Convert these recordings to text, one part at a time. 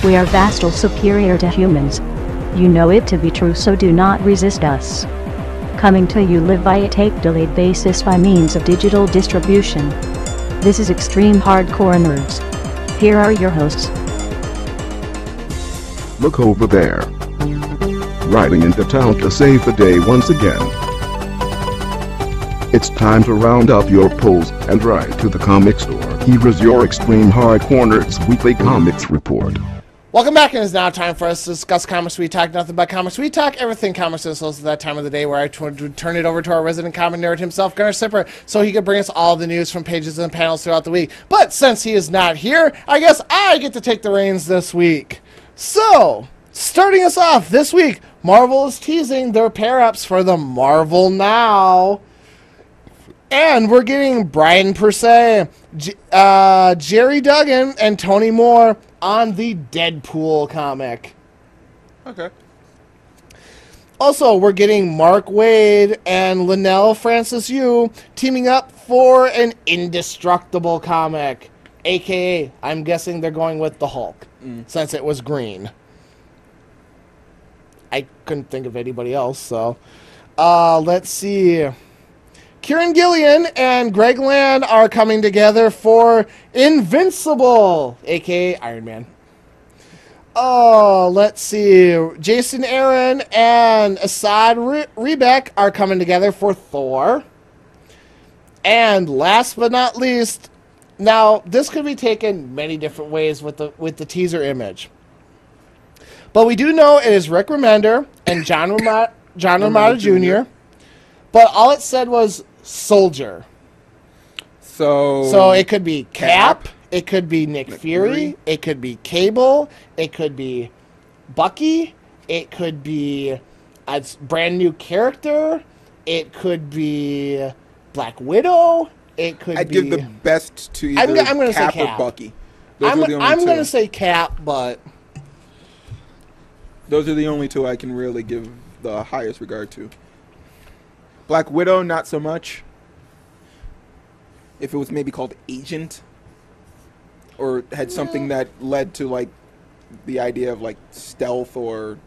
We are vastly superior to humans. You know it to be true, so do not resist us. Coming to you live via tape-delayed basis by means of digital distribution. This is Extreme Hardcore Nerds. Here are your hosts. Look over there. Riding into town to save the day once again. It's time to round up your pulls and ride to the comic store. Here is your Extreme Hardcore Nerds Weekly Comics Report. Welcome back, and it's now time for us to discuss comics. We talk nothing but comics. We talk everything comics. This is that time of the day where I turn it over to our resident comic nerd himself, Gunnar Sipper, so he can bring us all the news from pages and panels throughout the week. But since he is not here, I guess I get to take the reins this week. So, starting us off this week, Marvel is teasing their pair-ups for the Marvel Now. And we're getting Brian Persay, Jerry Duggan, and Tony Moore on the Deadpool comic. Okay. Also, we're getting Mark Waid and Linnell Francis Yu teaming up for an Indestructible comic. AKA, I'm guessing they're going with the Hulk, since it was green. I couldn't think of anybody else, so. Let's see. Kieran Gillian and Greg Land are coming together for Invincible, a.k.a. Iron Man. Oh, let's see. Jason Aaron and Asad Rebeck are coming together for Thor. And last but not least, now this could be taken many different ways with the teaser image. But we do know it is Rick Remender and John Romita Jr. But all it said was Soldier. So it could be Cap, it could be Nick Fury, it could be Cable, it could be Bucky, it could be a brand new character, it could be Black Widow, it could I'd be... give the best to either I'm gonna Cap say Cap. or Bucky. I'm going to say Cap, but... Those are the only two I can really give the highest regard to. Black Widow, not so much. If it was maybe called Agent, or had something that led to like the idea of like stealth or,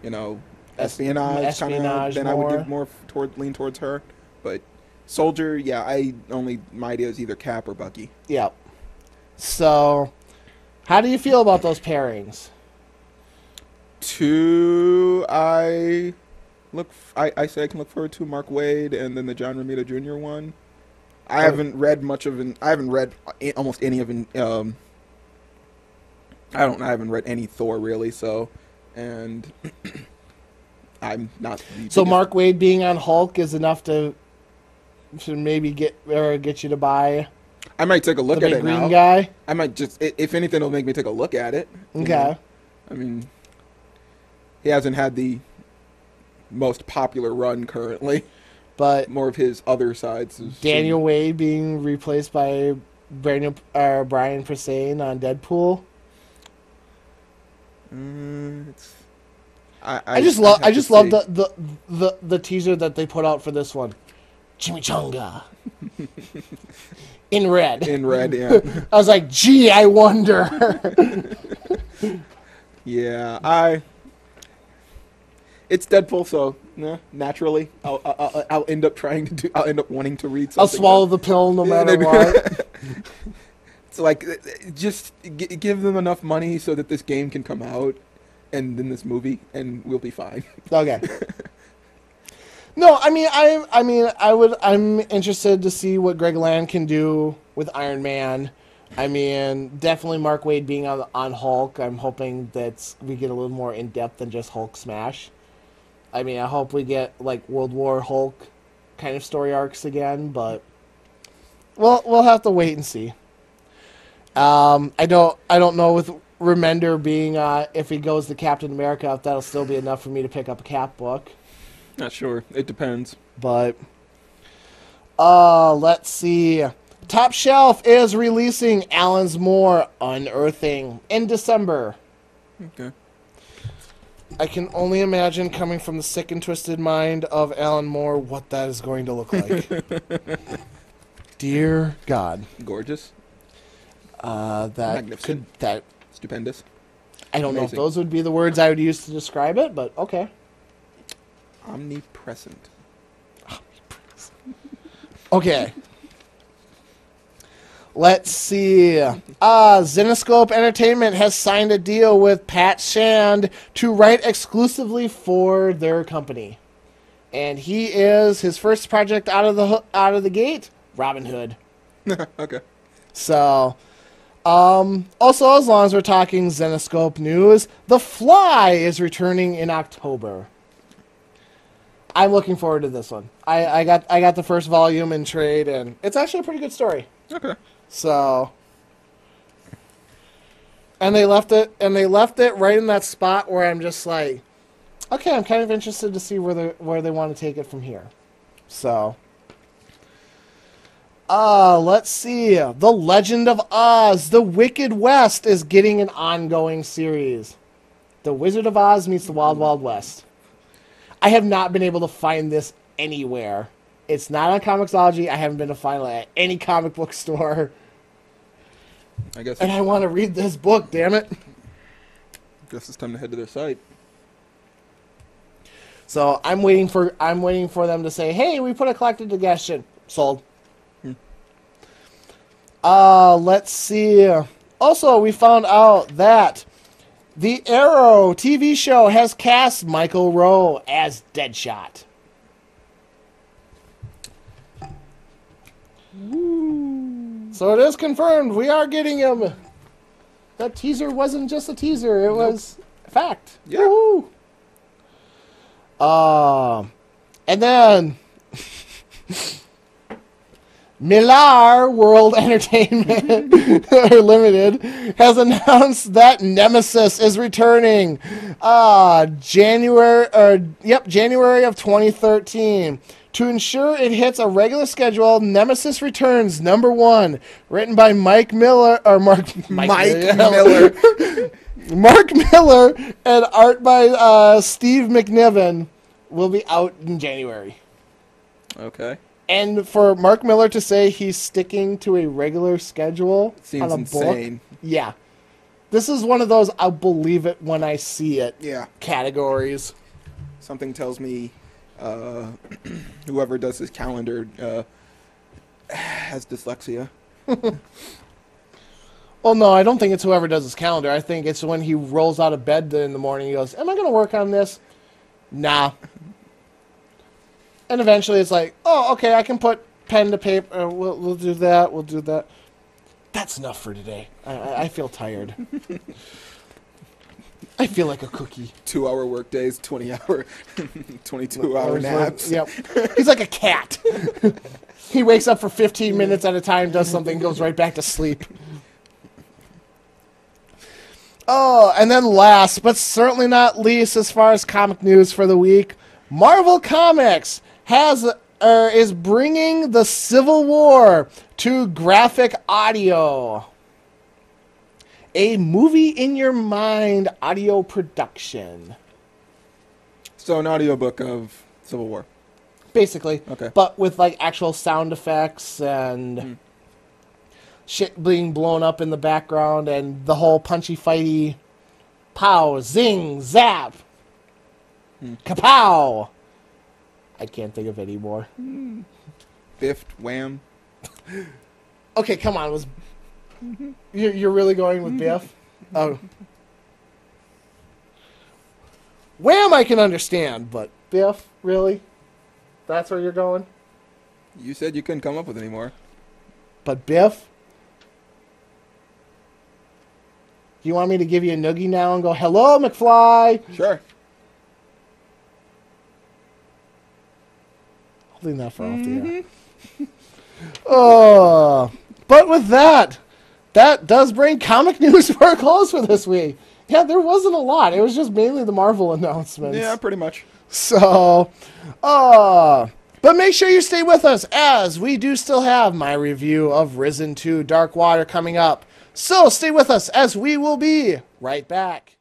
you know, espionage kind of, then I would give more lean towards her. But Soldier, yeah, my idea is either Cap or Bucky. Yep. So, how do you feel about those pairings? I say I can look forward to Mark Waid and then the John Romita Jr. one. I haven't read almost any of I haven't read any Thor really, so, and I'm not. So Mark Waid being on Hulk is enough to maybe get you to buy. I might take a look at it green now. Guy. I might just, if anything, it'll make me take a look at it. Okay. I mean, he hasn't had the most popular run currently, but more of his other sides. Daniel Wade being replaced by Brian Posehn on Deadpool. I just love the teaser that they put out for this one. Chimichanga. In red. In red, yeah. I was like, gee, I wonder. Yeah, it's Deadpool, so naturally, I'll end up I'll end up wanting to read something. I'll swallow the pill no matter what. It's like, just give them enough money so that this game can come out, and then this movie, and we'll be fine. Okay. No, I'm interested to see what Greg Land can do with Iron Man. I mean, definitely Mark Waid being on Hulk. I'm hoping that we get a little more in depth than just Hulk smash. I mean, I hope we get like World War Hulk kind of story arcs again, but we'll have to wait and see. I don't know with Remender being if he goes to Captain America, if that'll still be enough for me to pick up a Cap book. Not sure. It depends. But let's see. Top Shelf is releasing Alan Moore's Unearthing in December. Okay. I can only imagine, coming from the sick and twisted mind of Alan Moore, what that is going to look like. Dear God. Gorgeous. That Magnificent. that Stupendous. I don't know if Amazing. those would be the words I would use to describe it, but okay. Omnipresent. Okay. Let's see. Zenescope Entertainment has signed a deal with Pat Shand to write exclusively for their company. And his first project out of the gate, Robin Hood. Okay. So, also, as long as we're talking Zenescope news, The Fly is returning in October. I'm looking forward to this one. I got the first volume in trade, and it's actually a pretty good story. Okay. So, and they left it right in that spot where I'm just like, okay, I'm kind of interested to see where they want to take it from here. So, let's see. The Legend of Oz: The Wicked West is getting an ongoing series. The Wizard of Oz meets the Wild Wild West. I have not been able to find this anywhere. It's not on Comixology. I haven't been able to find it at any comic book store. I guess. And I want to read this book, damn it. Guess it's time to head to their site. So I'm waiting for them to say, "Hey, we put a collected edition." Sold. Let's see. Also, we found out that the Arrow TV show has cast Michael Rowe as Deadshot. So it is confirmed. We are getting him. That teaser wasn't just a teaser. It was fact. Yeah. Woo-hoo. And then Millar World Entertainment Limited has announced that Nemesis is returning. January of 2013. To ensure it hits a regular schedule, Nemesis returns #1, written by Mike Miller Mark Miller, and art by Steve McNiven, will be out in January. Okay. And for Mark Miller to say he's sticking to a regular schedule Seems on a insane. book, yeah. This is one of those I'll believe it when I see it categories. Something tells me whoever does his calendar has dyslexia. Well, no, I don't think it's whoever does his calendar. I think it's when he rolls out of bed in the morning, he goes, "Am I going to work on this?" Nah. And eventually it's like, "Oh, okay, I can put pen to paper. We'll do that. We'll do that." That's enough for today. I feel tired. I feel like a cookie. 2-hour work days, 20-hour, 22-hour naps. Yep. He's like a cat. He wakes up for 15 minutes at a time, does something, goes right back to sleep. Oh, and then last, but certainly not least as far as comic news for the week, Marvel Comics is bringing the Civil War to graphic audio. A movie in your mind audio production. So an audiobook of Civil War. Basically. Okay. But with like actual sound effects and shit being blown up in the background and the whole punchy fighty pow, zing, zap, kapow. I can't think of any more. Biffed, wham. Okay, come on. You're really going with Biff? Oh. Wham! I can understand, but Biff, really? That's where you're going? You said you couldn't come up with any more. But Biff? Do you want me to give you a noogie now and go, "Hello, McFly"? Sure. Holding that for off the air. But with that does bring comic news for a close for this week. Yeah, there wasn't a lot. It was just mainly the Marvel announcements. Yeah, pretty much. So, but make sure you stay with us as we do still have my review of Risen 2 Dark Water coming up. So stay with us as we will be right back.